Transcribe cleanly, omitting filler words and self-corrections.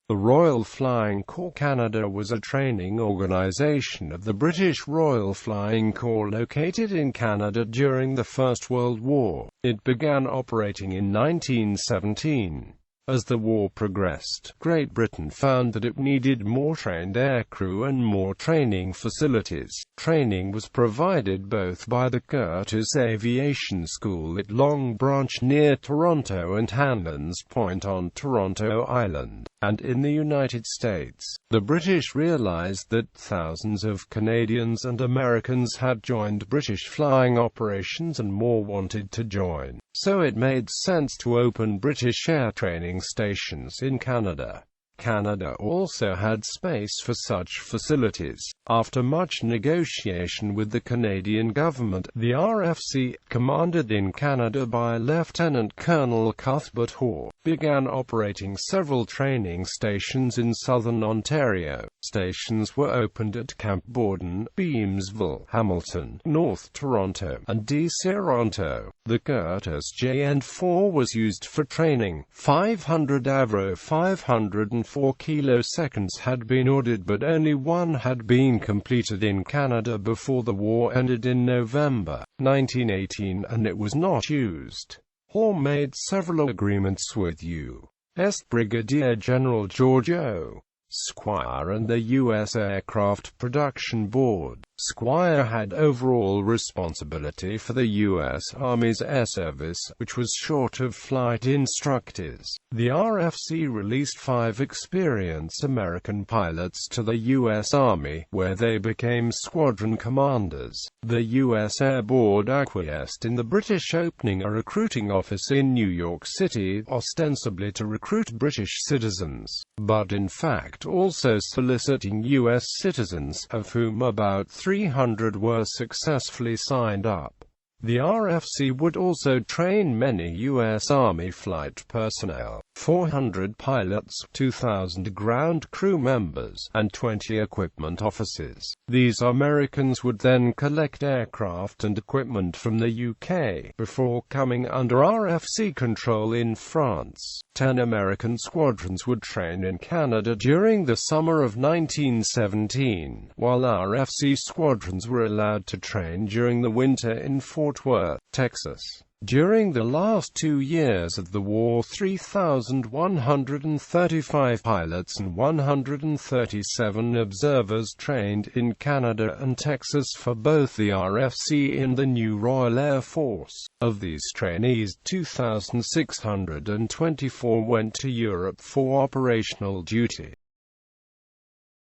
The Royal Flying Corps Canada was a training organisation of the British Royal Flying Corps located in Canada during the First World War. It began operating in 1917. As the war progressed, Great Britain found that it needed more trained aircrew and more training facilities. Training was provided both by the Curtiss Aviation School at Long Branch near Toronto and Hanlan's Point on Toronto Island, and in the United States. The British realized that thousands of Canadians and Americans had joined British flying operations and more wanted to join. So it made sense to open British air training stations in Canada. Canada also had space for such facilities. After much negotiation with the Canadian government, the RFC, commanded in Canada by Lieutenant Colonel Cuthbert Hoare, began operating several training stations in southern Ontario. Stations were opened at Camp Borden, Beamsville, Hamilton, North Toronto, and Toronto. The Curtiss JN-4 was used for training. 500 Avro 504 kiloseconds had been ordered, but only one had been completed in Canada before the war ended in November 1918, and it was not used. Hoare made several agreements with U.S. Brigadier General George O. Squire and the U.S. Aircraft Production Board. Squire had overall responsibility for the U.S. Army's Air Service, which was short of flight instructors. The RFC released 5 experienced American pilots to the U.S. Army, where they became squadron commanders. The U.S. Air Board acquiesced in the British opening a recruiting office in New York City, ostensibly to recruit British citizens, but in fact also soliciting U.S. citizens, of whom about 300 were successfully signed up. The RFC would also train many U.S. Army flight personnel, 400 pilots, 2,000 ground crew members, and 20 equipment officers. These Americans would then collect aircraft and equipment from the UK, before coming under RFC control in France. 10 American squadrons would train in Canada during the summer of 1917, while RFC squadrons were allowed to train during the winter in Fort Worth, Texas. During the last 2 years of the war, 3,135 pilots and 137 observers trained in Canada and Texas for both the RFC and the new Royal Air Force. Of these trainees, 2,624 went to Europe for operational duty.